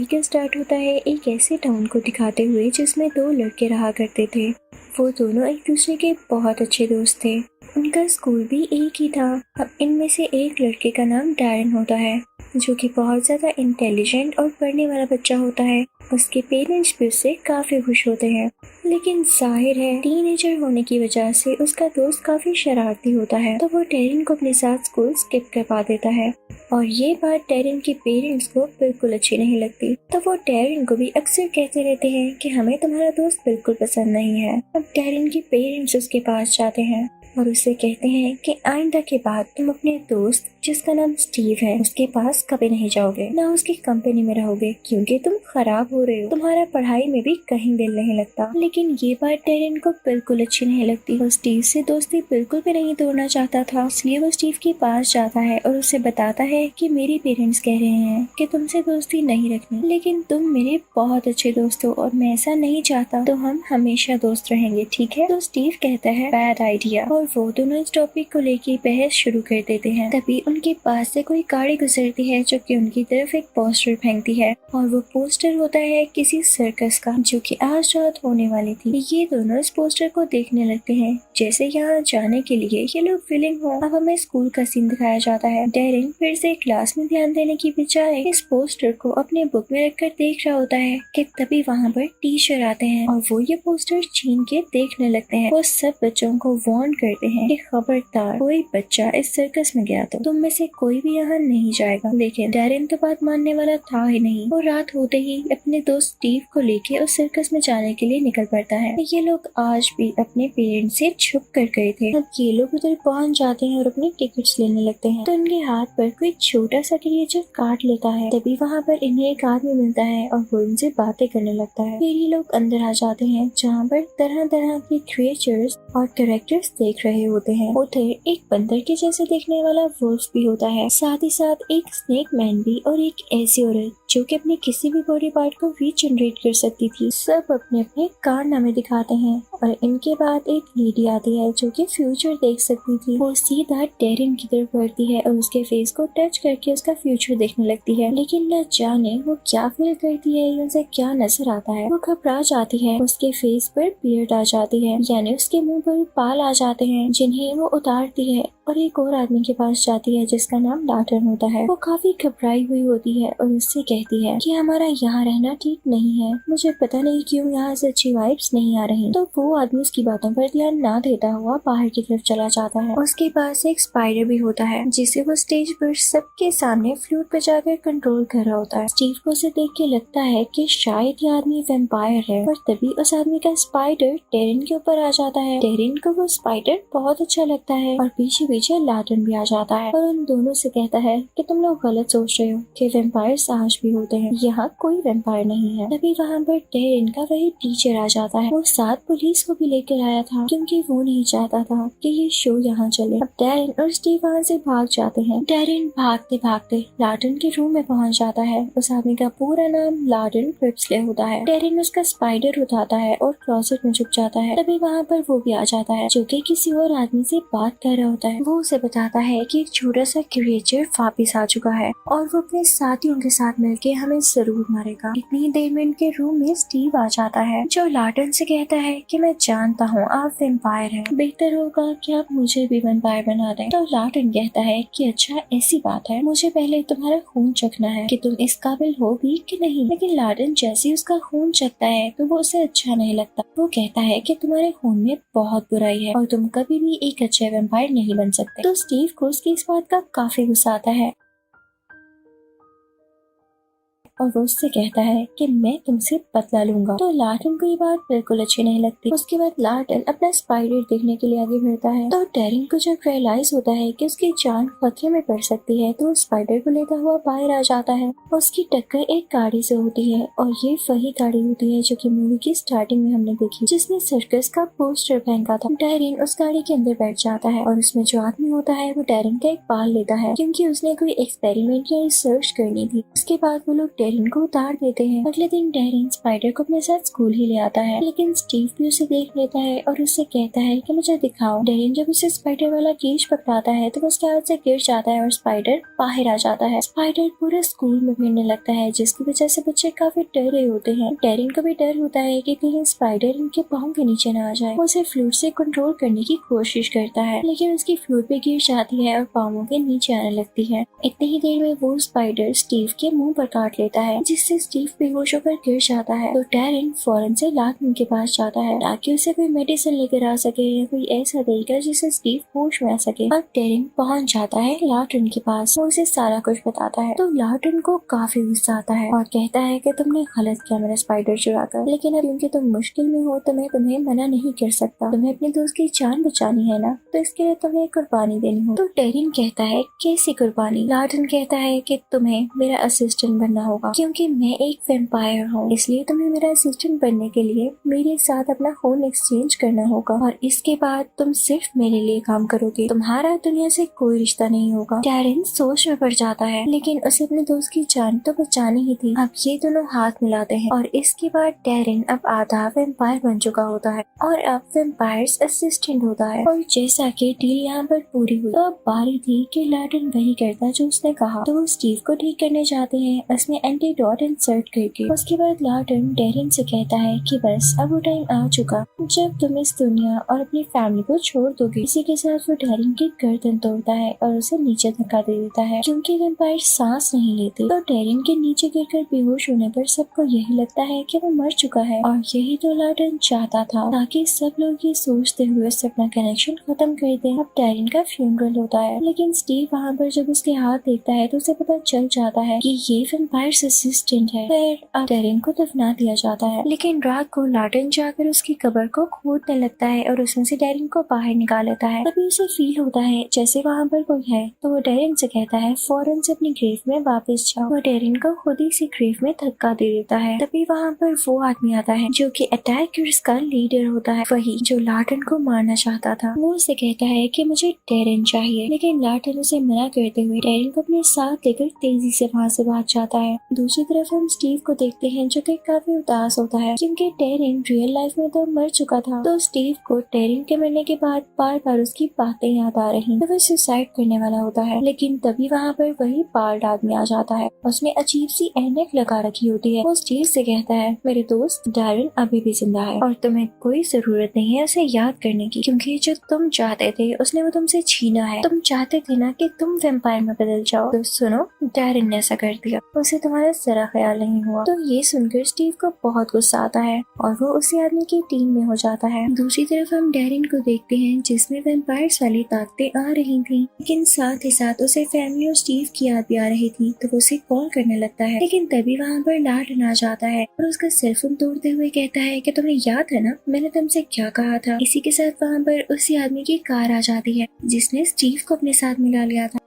Movie का start होता है एक ऐसे टाउन को दिखाते हुए जिसमें दो लड़के रहा करते थे। वो दोनों एक दूसरे के बहुत अच्छे दोस्त थे। उनका स्कूल भी एक ही था। अब इनमें से एक लड़के का नाम डैरन होता है, जो कि बहुत ज़्यादा इंटेलिजेंट और पढ़ने वाला बच्चा होता है। उसके पेरेंट्स भी उससे काफ़ी खुश होते हैं, लेकिन जाहिर है टीनेजर होने की वजह से उसका दोस्त काफ़ी शरारती होता है, तो वो डैरन को अपने साथ स्कूल स्किप करवा देता है। और ये बात डैरन के पेरेंट्स को बिल्कुल अच्छी नहीं लगती, तो वो डैरन को भी अक्सर कहते रहते हैं कि हमें तुम्हारा दोस्त बिल्कुल पसंद नहीं है। अब डैरन के पेरेंट्स उसके पास जाते हैं और उससे कहते हैं कि आइंदा के बाद तुम अपने दोस्त जिसका नाम स्टीव है उसके पास कभी नहीं जाओगे, ना उसकी कंपनी में रहोगे, क्योंकि तुम खराब हो रहे हो, तुम्हारा पढ़ाई में भी कहीं दिल नहीं लगता। लेकिन ये बात डैरन को बिल्कुल अच्छी नहीं लगती। वो स्टीव से दोस्ती बिल्कुल भी नहीं तोड़ना चाहता था, इसलिए वो स्टीव के पास जाता है और उसे बताता है कि मेरे पेरेंट्स कह रहे हैं कि तुमसे दोस्ती नहीं रखनी, लेकिन तुम मेरे बहुत अच्छे दोस्त हो और मैं ऐसा नहीं चाहता, तो हम हमेशा दोस्त रहेंगे, ठीक है? तो स्टीव कहता है बैड आइडिया, और वो दोनों इस टॉपिक को लेके बहस शुरू कर देते हैं। तभी उनके पास से कोई गाड़ी गुजरती है जो कि उनकी तरफ एक पोस्टर फेंकती है, और वो पोस्टर होता है किसी सर्कस का जो कि आज रात होने वाली थी। ये दोनों इस पोस्टर को देखने लगते हैं जैसे यहाँ जाने के लिए ये लोग फीलिंग हो। अब हमें स्कूल का सीन दिखाया जाता है। डैरन फिर से क्लास में ध्यान देने की बजाय इस पोस्टर को अपने बुक में रखकर देख रहा होता है कि तभी वहाँ पर टीचर आते हैं और वो ये पोस्टर छीन के देखने लगते हैं। वो सब बच्चों को वार्न करते हैं कि खबरदार कोई बच्चा इस सर्कस में गया तो तुम में से कोई भी यहाँ नहीं जाएगा। लेकिन डैरन तो बात मानने वाला था ही नहीं। वो रात होते ही अपने दोस्त स्टीव को लेके उस सर्कस में जाने के लिए निकल पड़ता है। ये लोग आज भी अपने पेरेंट्स से छुप कर गए थे। अब ये लोग उधर पहुंच जाते हैं और अपनी टिकट्स लेने लगते हैं, तो उनके हाथ पर कोई छोटा सा क्रिएचर काट लेता है। तभी वहाँ पर इन्हें एक आदमी मिलता है और वो इनसे बातें करने लगता है। फिर ये लोग अंदर आ जाते हैं जहाँ पर तरह तरह के क्रिएचर्स और कैरेक्टर्स देख रहे होते हैं। उधर एक बंदर के जैसे देखने वाला वुल्फ भी होता है, साथ ही साथ एक स्नेक मैन भी और एक ऐसी औरत जो कि अपने किसी भी बॉडी पार्ट को रीजनरेट कर सकती थी। सब अपने अपने कारनामे दिखाते हैं और इनके बाद एक लेडी आती है जो कि फ्यूचर देख सकती थी। वो सीधा डैरन की तरफ बढ़ती है और उसके फेस को टच करके उसका फ्यूचर देखने लगती है, लेकिन न जाने वो क्या फील करती है या उसे क्या नजर आता है। वो घबरा जाती है। उसके फेस पर बियर्ड आ जाती है, यानी उसके मुंह पर बाल आ जाते हैं, जिन्हें वो उतारती है और एक और आदमी के पास जाती है जिसका नाम लाटन होता है। वो काफी घबराई हुई होती है और उससे कहती है कि हमारा यहाँ रहना ठीक नहीं है, मुझे पता नहीं क्यों यहाँ से अच्छी वाइब्स नहीं आ रही। तो वो आदमी उसकी बातों पर ध्यान ना देता हुआ बाहर की तरफ चला जाता है। उसके पास एक स्पाइडर भी होता है जिसे वो स्टेज पर सबके सामने फ्लूट बजाकर कंट्रोल कर रहा होता है। स्टीव को उसे देख के लगता है कि शायद ये आदमी वैम्पायर है, और तभी उस आदमी का स्पाइडर टेरिन के ऊपर आ जाता है। टेरिन को वो स्पाइडर बहुत अच्छा लगता है और पीछे पीछे लाटन भी आ जाता है और उन दोनों से कहता है कि तुम लोग गलत सोच रहे हो कि वैम्पायर्स आज भी होते हैं, यहाँ कोई वैम्पायर नहीं है। तभी वहाँ पर टेरिन का वही टीचर आ जाता है। वो साथ पुलिस को भी लेकर आया था क्योंकि वो नहीं चाहता था कि ये शो यहाँ चले। अब डैरन और स्टीव वहाँ से भाग जाते हैं। डैरन भागते भागते लाटन के रूम में पहुँच जाता है। उस आदमी का पूरा नाम लाटन क्रिप्सले होता है। डैरन उसका स्पाइडर उठाता है और क्लोजेट में छुप जाता है। तभी वहाँ पर वो भी आ जाता है जो कि किसी और आदमी से बात कर रहा होता है। वो उसे बताता है कि एक छोटा सा क्रिएचर वापिस आ चुका है और वो अपने साथियों के साथ मिलके हमें जरूर मारेगा। इतनी देर में उनके रूम में स्टीव आ जाता है जो लाटन से कहता है कि मैं जानता हूँ आप वैम्पायर हैं, बेहतर होगा कि आप मुझे भी वैम्पायर बना दें। तो लाटन कहता है कि अच्छा ऐसी बात है, मुझे पहले तुम्हारा खून चखना है कि तुम इस काबिल हो भी कि नहीं। लेकिन लाटन जैसे ही उसका खून चखता है तो वो उसे अच्छा नहीं लगता। वो कहता है कि तुम्हारे खून में बहुत बुराई है और तुम कभी भी एक अच्छे वैम्पायर नहीं बन सकते। तो स्टीव को उसकी इस बात का काफी गुस्सा आता है और वो उससे कहता है कि मैं तुमसे बदला लूंगा। तो लाटन को ये बात बिल्कुल अच्छी नहीं लगती। उसके बाद लाटन अपना स्पाइडर देखने के लिए आगे बढ़ता है। तो डैरन को जब रियलाइज होता है कि उसकी जान खतरे में पड़ सकती है तो स्पाइडर को लेता हुआ बाहर आ जाता है। उसकी टक्कर एक गाड़ी से होती है और ये वही गाड़ी होती है जो कि मूवी की स्टार्टिंग में हमने देखी, जिसने सर्कस का पोस्टर फेंका था। डैरन उस गाड़ी के अंदर बैठ जाता है और उसमें जो आदमी होता है वो डैरन का एक बाल लेता है क्योंकि उसने कोई एक्सपेरिमेंट या रिसर्च करनी थी। उसके बाद वो लोग डेरिन को उतार देते हैं। अगले दिन डेरिन स्पाइडर को अपने साथ स्कूल ही ले आता है, लेकिन स्टीव भी उसे देख लेता है और उससे कहता है कि मुझे दिखाओ। डेरिन जब उसे स्पाइडर वाला केज पकड़ाता है तो वो उसके हाथ से गिर जाता है और स्पाइडर बाहर आ जाता है। स्पाइडर पूरे स्कूल में फिरने लगता है, जिसकी वजह से बच्चे काफी डर रहे होते हैं। डेरिन को भी डर होता है कि कहीं स्पाइडर इनके पाँव के नीचे ना आ जाए। वो उसे फ्लूट से कंट्रोल करने की कोशिश करता है, लेकिन उसकी फ्लूट पे गिर जाती है और पाँवों के नीचे आने लगती है। इतनी ही देर में वो स्पाइडर स्टीव के मुंह पर काट लेता है, जिससे स्टीव बेहोश होकर गिर जाता है। तो डेरिन फौरन से लार्टन के पास जाता है ताकि उसे कोई मेडिसिन लेकर आ सके या कोई ऐसा तरीका जिससे स्टीव होश में आ सके। अब डेरिन पहुंच जाता है लार्टन के पास। वो उसे सारा कुछ बताता है तो लार्टन को काफी गुस्सा आता है और कहता है कि तुमने गलत किया मेरा स्पाइडर चुरा कर, लेकिन अब क्योंकि तुम मुश्किल में हो तो मैं तुम्हें मना नहीं कर सकता। तुम्हें अपने दोस्त की जान बचानी है ना, तो इसके लिए तुम्हें कुर्बानी देनी हो। तो डेरिन कहता है कैसी कुर्बानी? लार्टन कहता है कि तुम्हें मेरा असिस्टेंट बनना होगा, क्योंकि मैं एक वैम्पायर हूँ, इसलिए तुम्हें मेरा असिस्टेंट बनने के लिए मेरे साथ अपना खून एक्सचेंज करना होगा और इसके बाद तुम सिर्फ मेरे लिए काम करोगे। तुम्हारा दुनिया से कोई रिश्ता नहीं होगा। डेरिन सोच में पड़ जाता है, लेकिन उसे अपने दोस्त की जान तो बचानी ही थी। अब ये दोनों हाथ मिलाते हैं और इसके बाद डेरिन अब आधा वैम्पायर बन चुका होता है और अब वैम्पायर्स असिस्टेंट होता है। और जैसा कि डील यहाँ पर पूरी हुई, तो अब बारी थी कि लार्टन वही करता जो उसने कहा। तो वो स्टीव को ठीक करने जाते हैं उसमें एंटीडोट इंसर्ट करके। उसके बाद लार्टन डेरिन से कहता है कि बस अब वो टाइम आ चुका जब तुम इस दुनिया और अपनी फैमिली को छोड़ दोगे। इसी के साथ वो डेरिन की गर्दन तोड़ता है और उसे नीचे धक्का दे देता है, क्योंकि वैम्पायर सांस नहीं लेते। तो डेरिन के नीचे गिरकर बेहोश होने पर सबको यही लगता है कि वो मर चुका है और यही तो लार्टन चाहता था, ताकि सब लोग ये सोचते हुए अपना कनेक्शन खत्म कर दें। अब डेरिन का फ्यूनरल होता है, लेकिन स्टीव वहाँ पर जब उसके हाथ देखता है तो उसे पता चल जाता है कि ये वैम्पायर असिस्टेंट है। फिर अब डेरिन को दफना दिया जाता है, लेकिन रात को लार्टन जाकर उसकी कब्र को खोदने लगता है और उसमें से डेरिन को बाहर निकाल लेता है। तभी उसे फील होता है जैसे वहाँ पर कोई है, तो वो डेरिन से कहता है फौरन से अपनी ग्रेव में वापस जाओ। वो डेरिन को खुद ही से ग्रेव में धक्का दे देता है। तभी वहाँ पर वो आदमी आता है जो कि अटैकर्स का लीडर होता है, वही जो लार्टन को मारना चाहता था। वो उसे कहता है कि मुझे डेरिन चाहिए, लेकिन लार्टन उसे मना करते हुए डेरिन को अपने साथ लेकर तेजी से वहाँ से भाग जाता है। दूसरी तरफ हम स्टीव को देखते हैं जो कि काफी उदास होता है, क्योंकि डेरिन रियल लाइफ में तो मर चुका था। तो स्टीव को डेरिन के मरने के बाद बार बार उसकी बातें याद आ रही, तो वो सुसाइड करने वाला होता है। लेकिन तभी वहाँ पर वही बाल्ड आदमी आ जाता है। उसने अजीब सी ऐनक लगा रखी होती है। वो स्टीव से कहता है मेरे दोस्त डेरिन अभी भी जिंदा है और तुम्हें कोई जरूरत नहीं है उसे याद करने की, क्योंकि जो तुम चाहते थे उसने वो तुमसे छीना है। तुम चाहते थे ना कि तुम वैम्पायर में बदल जाओ, तो सुनो डेरिन ने ऐसा कर दिया, उसे तुम्हारा जरा ख्याल नहीं हुआ। तो ये सुनकर स्टीव को बहुत गुस्सा आता है और वो उसी आदमी की टीम में हो जाता है। दूसरी तरफ हम डेरिन को देखते हैं जिसमें वैम्पायर्स वाली ताकतें आ रही थी, लेकिन साथ ही साथ उसे फैमिली और स्टीव की याद भी आ रही थी। तो वो उसे कॉल करने लगता है, लेकिन तभी वहाँ पर लार्टन आ जाता है और उसका सेलफोन तोड़ते हुए कहता है कि तुम्हें याद है ना मैंने तुमसे क्या कहा था। इसी के साथ वहाँ पर उसी आदमी की कार आ जाती है जिसने स्टीव को अपने साथ मिला लिया था।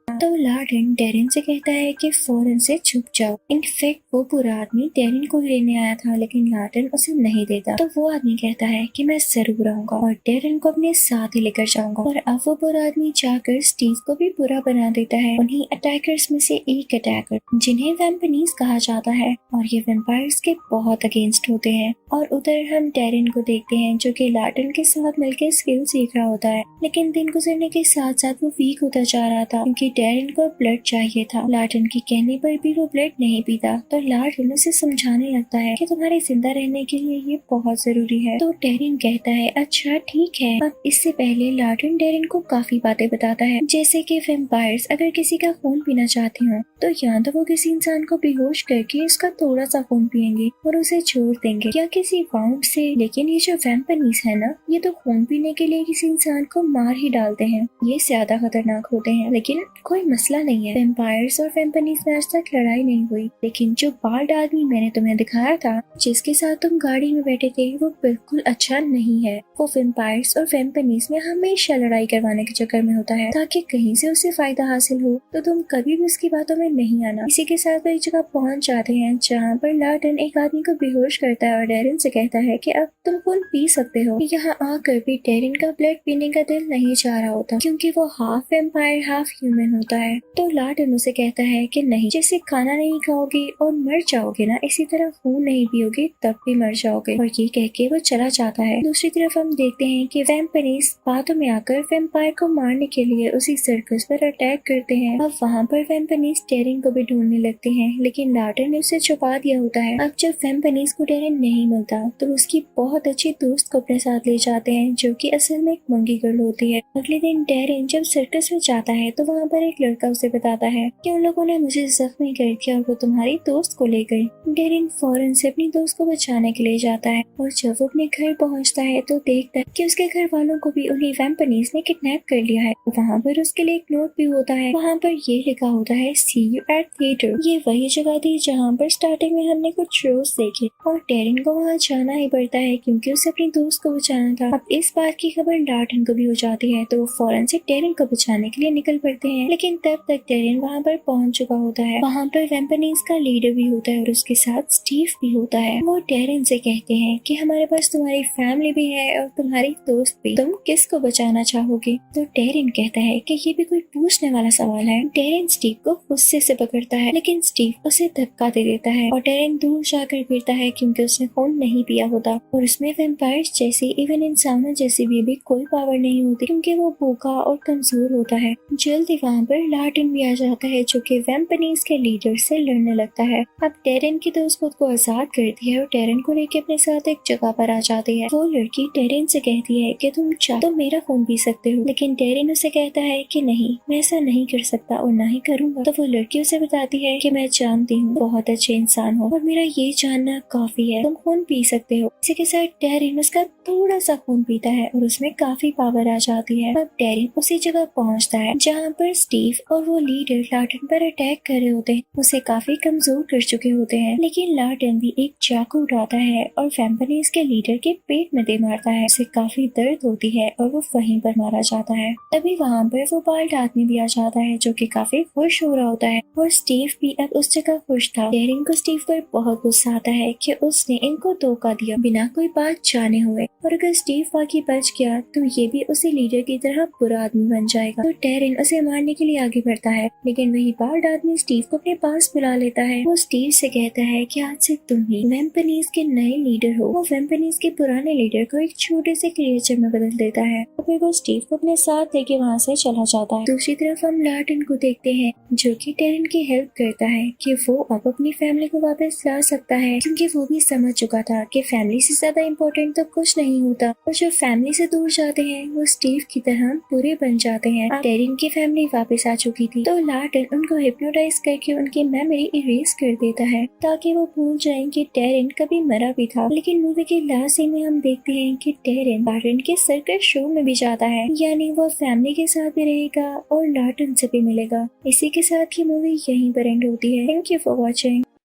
तो लार्टन डेरिन से कहता है कि फौरन से छुप जाओ। इनफैक्ट वो पूरा आदमी डेरिन को लेने आया था, लेकिन लार्टन उसे नहीं देता। तो वो आदमी कहता है कि मैं जरूर आऊंगा और डेरिन को अपने साथ ही लेकर जाऊंगा। और अब वो पूरा आदमी जाकर स्टीव को भी बुरा बना देता है, उन्हीं अटैकर्स में से एक अटैकर जिन्हें वैम्पनीज कहा जाता है, और ये वैम्पायर्स के बहुत अगेंस्ट होते हैं। और उधर हम डेरिन को देखते हैं जो कि लार्टन के साथ मिलकर स्किल सीख रहा होता है, लेकिन दिन गुजरने के साथ साथ वो वीक होता जा रहा था, क्योंकि डेरिन को ब्लड चाहिए था। लार्टन के कहने पर भी वो ब्लड नहीं पीता। तो लार्टन उसे समझाने लगता है कि तुम्हारे जिंदा रहने के लिए ये बहुत जरूरी है। तो डेरिन कहता है अच्छा ठीक है। अब इससे पहले लार्टन डेरिन को काफी बातें बताता है, जैसे कि वैम्पायर्स अगर किसी का खून पीना चाहते हो तो या तो वो किसी इंसान को बेहोश करके उसका थोड़ा सा खून पियेंगे और उसे छोड़ देंगे, या किसी वाउंड से। लेकिन ये जो वैम्पनीज है ना, ये तो खून पीने के लिए किसी इंसान को मार ही डालते हैं। ये ज्यादा खतरनाक होते हैं, लेकिन कोई मसला नहीं है। वैम्पायर्स और वैम्पनीज में आज तक लड़ाई नहीं हुई, लेकिन जो बाल्ड आदमी मैंने तुम्हें दिखाया था जिसके साथ तुम गाड़ी में बैठे थे, वो बिल्कुल अच्छा नहीं है। वो वैम्पायर्स और वैम्पनीज में हमेशा लड़ाई करवाने के चक्कर में होता है ताकि कहीं से उसे फायदा हासिल हो। तो तुम कभी भी उसकी बातों में नहीं आना। इसी के साथ वो एक जगह पहुंच जाते हैं जहाँ पर लार्टन एक आदमी को बेहोश करता है और डेरिन से कहता है कि अब तुम खून पी सकते हो। यहाँ आकर भी डेरिन का ब्लड पीने का दिल नहीं चाह रहा होता, क्योंकि वो हाफ वैम्पायर हाफ ह्यूमन होता है। तो लार्टन उसे कहता है कि नहीं, जैसे खाना नहीं खाओगे और मर जाओगे ना, इसी तरह खून नहीं पियोगे तब भी मर जाओगे। और ये कह के वो चला जाता है। दूसरी तरफ हम देखते हैं कि वैम्पनीज बातों में आकर वैम्पायर को मारने के लिए उसी सर्कस पर अटैक करते हैं। अब वहाँ पर वैम्पनीज टेरिन को भी ढूंढने लगते हैं, लेकिन लार्टन ने उसे छुपा दिया होता है। अब जब वैम्पनीज को टेरिन नहीं मिलता तो उसकी बहुत अच्छी दोस्त को अपने साथ ले जाते हैं, जो कि असल में एक मंकी गर्ल होती है। अगले दिन टेरिन जब सर्कस में जाता है तो वहाँ पर एक लड़का उसे बताता है कि उन लोगों ने मुझे जख्मी कर दिया और वो तुम्हारी दोस्त को ले गई। टेरिन फौरन से अपनी दोस्त को बचाने के लिए जाता है और जब वो अपने घर पहुँचता है तो देखता है कि उसके घर वालों को भी उन्हें वैम्पनीज ने किडनैप कर लिया है। वहाँ पर उसके लिए एक नोट भी होता है। वहाँ पर ये लिखा होता है सी यू एट थिएटर। ये वही जगह थी जहाँ पर स्टार्टिंग में हमने कुछ शोज देखे और टेरिन को वहाँ जाना ही पड़ता है क्योंकि उसे अपनी दोस्त को बचाना था। अब इस बात की खबर लार्टन को भी हो जाती है तो वो फौरन से टेरिन को बचाने के लिए निकल पड़ते हैं, लेकिन तब तक टेरिन वहाँ पर पहुँच चुका होता है। वहाँ पर वैम्पनीज का लीडर भी होता है और उसके साथ स्टीव भी होता है। वो टेरिन से कहते हैं कि हमारे पास तुम्हारी फैमिली भी है और तुम्हारी दोस्त भी, तुम किसको बचाना चाहोगे? तो टेरिन कहता है कि ये भी कोई पूछने वाला सवाल है। टेरिन स्टीव को गुस्से से पकड़ता है, लेकिन स्टीव उसे धक्का दे देता है और टेरिन दूर जाकर गिरता है क्योंकि उसने खून नहीं पिया होता और उसमें वैम्पायर्स जैसी इवन इंसानों जैसी भी कोई पावर नहीं होती क्योंकि वो भूखा और कमजोर होता है। जल्दी वहाँ पर लार्टन भी आ जाता है जो कि वैम्पनीज के लीडर से लड़ने लगता है। अब टेरिन की दोस्त खुद को आजाद करती है और टेरिन को लेकर अपने साथ एक जगह पर आ जाती है। वो लड़की टेरिन से कहती है कि तुम चाहो तो मेरा खून पी सकते हो, लेकिन टेरिन उसे कहता है कि नहीं, मैं ऐसा नहीं कर सकता और ना ही करूँगा। तो वो लड़की उसे बताती है कि मैं जानती हूँ बहुत अच्छे इंसान हो और मेरा ये जानना काफी है, तुम खून पी सकते हो। इसी के साथ टेरिन उसका थोड़ा सा खून पीता है और उसमें काफी पावर आ जाती है। अब टेरिन उसी जगह पहुंचता है जहां पर स्टीव और वो लीडर लार्टन पर अटैक कर रहे होते हैं। उसे काफी कमजोर कर चुके होते हैं, लेकिन लार्टन भी एक चाकू उठाता है और वैम्पनीज के लीडर के पेट में दे मारता है। उसे काफी दर्द होती है और वो वहीं पर मारा जाता है। तभी वहाँ पर वो बाल्ड आदमी भी आ जाता है जो कि काफी खुश हो रहा होता है और स्टीव भी अब उस जगह खुश था। टेरिन को स्टीव पर बहुत गुस्सा आता है कि उसने इनको धोखा दिया बिना कोई बात जाने हुए, और अगर स्टीव वाकई बच गया तो ये भी उसी लीडर की तरह बुरा आदमी बन जाएगा। तो टेरिन उसे मारने के लिए आगे बढ़ता है, लेकिन वही बाल्ड आदमी स्टीव को अपने पास बुला लेता है। वो स्टीव से कहता है कि आज से तुम ही वैम्पनीज के नए लीडर हो। वो वैम्पनीज के पुराने लीडर को एक छोटे से क्रिएचर में बदल देता है और फिर वो स्टीव को अपने साथ लेके वहाँ से चला जाता है। दूसरी तरफ हम लार्टन को देखते हैं जो कि टेरिन की हेल्प करता है कि वो अब अपनी फैमिली को वापस ला सकता है, क्योंकि वो भी समझ चुका था कि फैमिली से ज्यादा इम्पोर्टेंट तो कुछ नहीं होता और जो फैमिली से दूर जाते हैं वो स्टीव की तरह बुरे बन जाते हैं। अब टेरिन की फैमिली वापस आ चुकी थी तो लार्टन उनको हिप्नोटाइज करके उनकी मेमोरी इरेज कर देता है ताकि वो भूल जाएं कि टेरिन कभी मरा भी था। लेकिन मूवी के लास्ट सीन में हम देखते हैं कि टेरिन लार्टन के सर्कस शो में भी जाता है, यानी वो फैमिली के साथ भी रहेगा और लार्टन से भी मिलेगा। इसी के साथ ये मूवी यहीं पर एंड होती है। Thank you for watching.